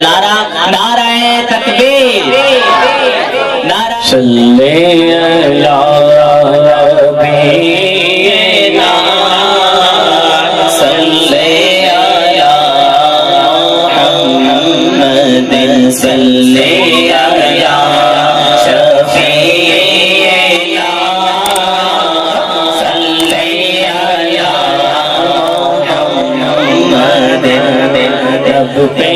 نعرہ تکبیر، نعرہ صلی علی نبینا صلی علی محمد صلی علی شفیعنا صلی علی محمد رب پہ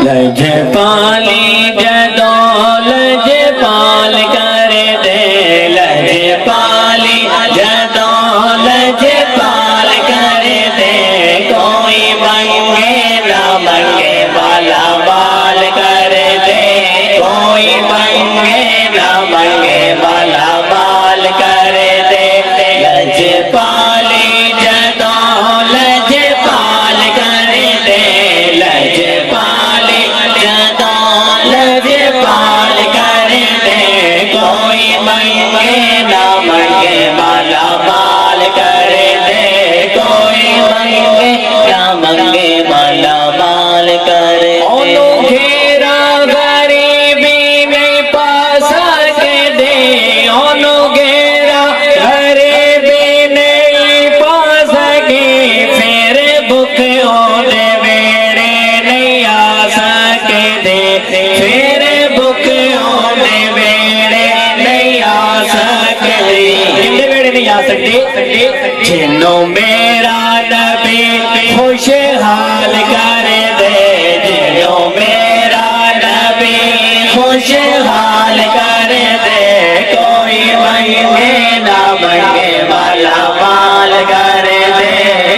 لجپالی جدو لجپال کر دے لجپالی جدو لجپال کر دے کوئی منگے نہ منگے والا بال کر دے کوئی منگے نہ منگے والا بال کر دے لجپالی جدو لجپال کر دے لجپالی لجپال کر دے کوئی منگے نہ منگے والا بال کر دے کوئی منگے نہ منگے والا بال کر دے انہوں گھیرا غریبی نہیں پا سکے دے انہوں گھیرا غریبی نہیں پا سکے پھر بھوک ہو دے میرے نہیں آ سکے دے پھر بھوک ہونے میرے نہیں آ سکتے کتنے میرے نہیں آ سکتے جنوں میرا نبی خوشحال کر دے جنوں میرا نبی خوشحال کر دے کوئی منگے نہ منگے والا مال کر دے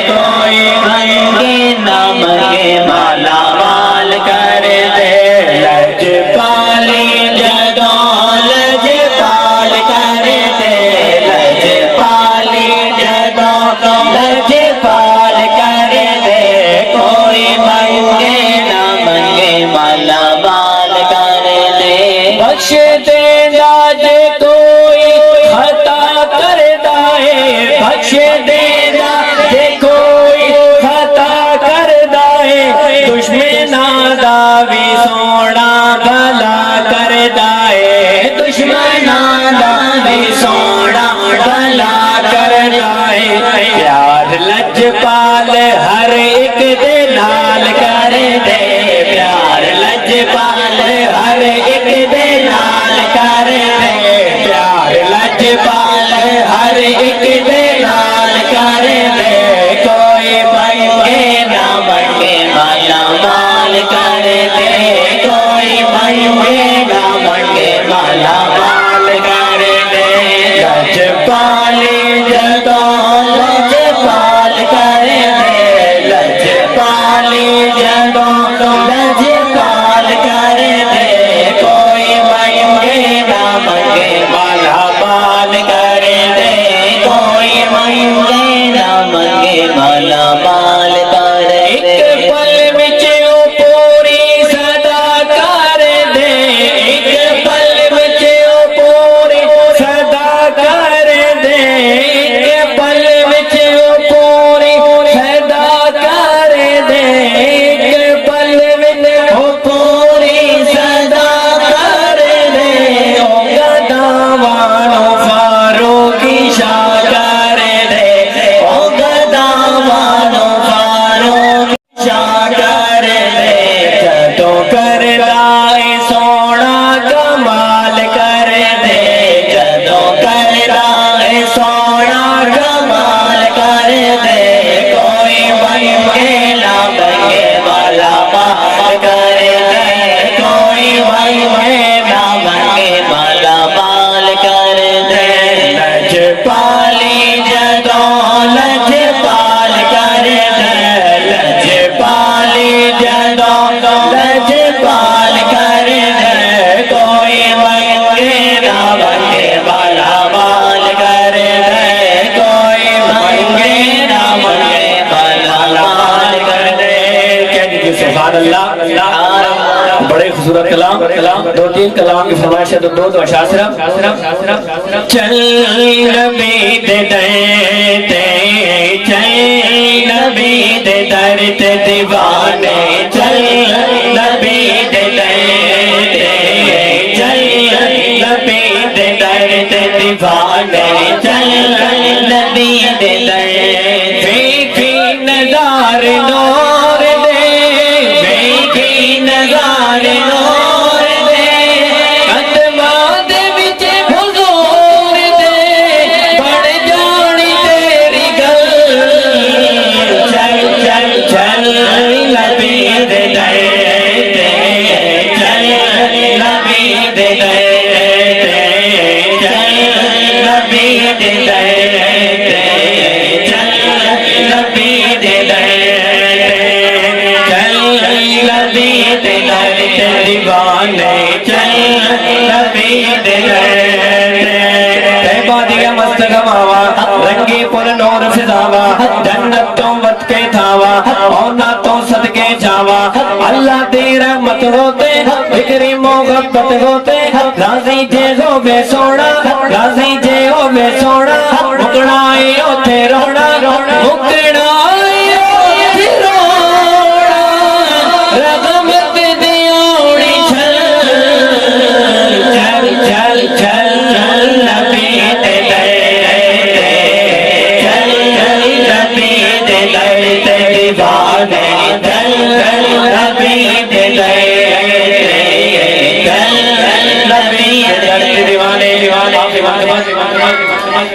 کوئی منگے نہ منگے والا مال کر دے لجپالی جدو لجپال کر دے لجپالی جدو لجپال کر دے کوئی منگے نہ منگے والا بال کر دے بخش دے جے کوئی خطا کردا ہے بخش دے جے کوئی خطا کردا ہے دشمناں دا وی سونا بھلا کردا ہے دشمناں دا وی سونا بھلا کردا ہے پیار لجپال ہر ایک دے نال کر دے پیار لجپال ہر ایک دے نال کر دے پیار لجپال ہر ایک دے نال کر دے کوئی منگے نہ منگے والا مال کر دے کوئی منگے نہ منگے والا مال کر دے لجپالی جدو لجپال کر دے لجپالی جدو لجپال کر دے کوئی منگے نہ منگے والا مال کر دے کوئی منگے نہ منگے والا مال کر دے ایک پل وچ او پوری صدا کر دے ایک پل وچ او پوری صدا کر دے ایک پل وچ او پوری صدا کر دے ایک پل سبحان اللہ. بڑے خوبصورت کلام. دو تین کلام کی فرمائش ہے تو دو اشعار صرف. چل نبی دے در تے چل نبی دے در تے دیوانے چل نبی دے در تے چل نبی دے در تے دیوانے چل نبی دے در دیکھی نظار نور دے دیکھی نظار نور دے قدماں دے وچ حضور دے بڑھ جانی تیری گل چل چل چل نبی دے در تے چل نبی دے در تے چل نبی دے در تے چل نبی دے در چل نبی دے در تے دیوانے چل نبی دے در طیبہ دیا مستقم آوا رنگی پر نور فضاوا جنت تو وط کے تھاوا اور نہ تو صدقے جاوا اللہ دی رحمت ہوتے فکری محبت ہوتے راضی جے ہو بے سونا راضی جے ہو بے سونا مکڑائی ہوتے رونا مکڑائی ہوتے رونا رغبت دی اوڑی چھل چل چل چل نبی دے در چل نبی دے در تے دیوانے چل نبی دے در چل نبی دے در تے دیوانے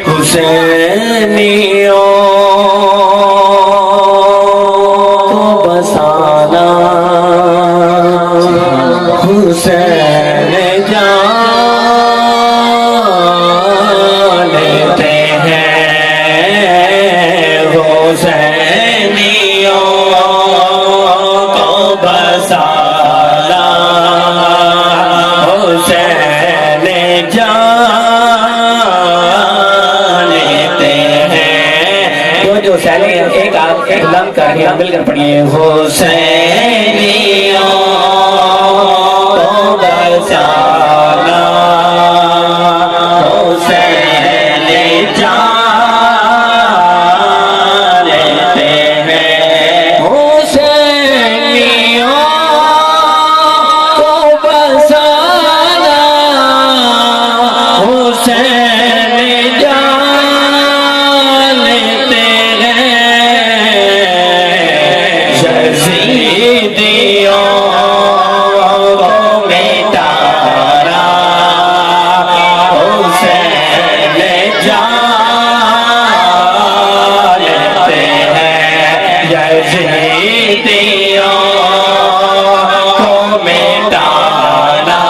حسینیوں کو بسانا حسین جانتے ہیں حسینیوں کو بسانا حسین جانتے ہیں جو سیلنگ ہے ایک آپ ایک لم کر کے مل کر پڑھیے حسینیوں کو بسانا حسین جانتے ہیں حسینیوں کو بسانا حسین جانتے ہیں یزیدیوں کو مٹانا حسین جانتے ہیں یزیدیوں کو مٹانا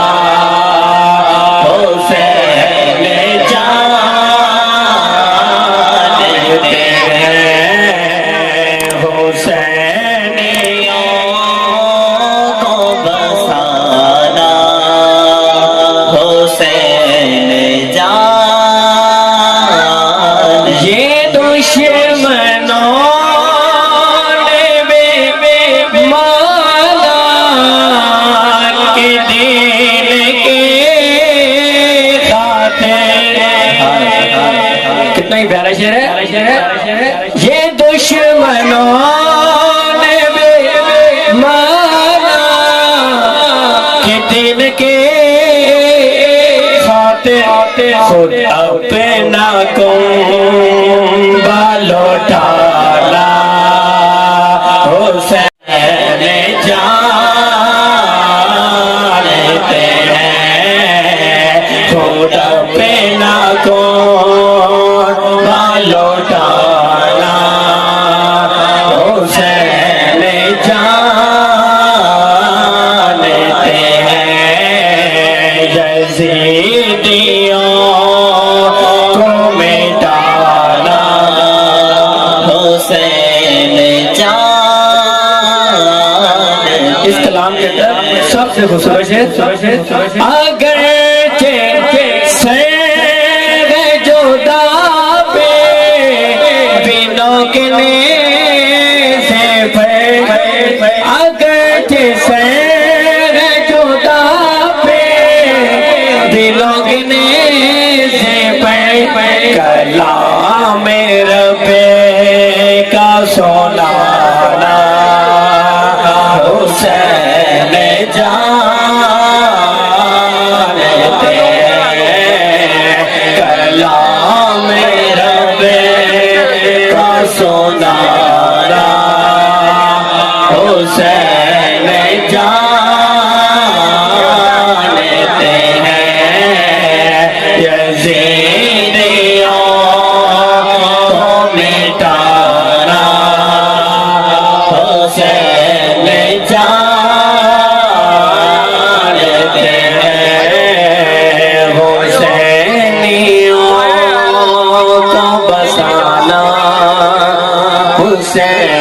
حسین جانتے ہیں حسینیوں کو بسانا حسین جان یہ دشمنوں نے بے مالا کے دین کے خاطر کتنا ہی پیارا شعر ہے یہ دشمنوں نے بے مالا کہ دل کے خاطر خود اپنا کنبا لوٹانا حسین جانتے ہیں خود اپنا کنبا لوٹانا حسین جانتے ہیں یزیدیوں کو مٹانا حسین جانتے ہیں. اس کلام کے اندر سب سے خوبصورت شعر اگرچہ سر جو دابے بینوں کے نیزے پر اگر حسین جانتے ہیں یزیدیوں کو مٹانا حسین جانتے ہیں حسینیوں کو بسانا حسین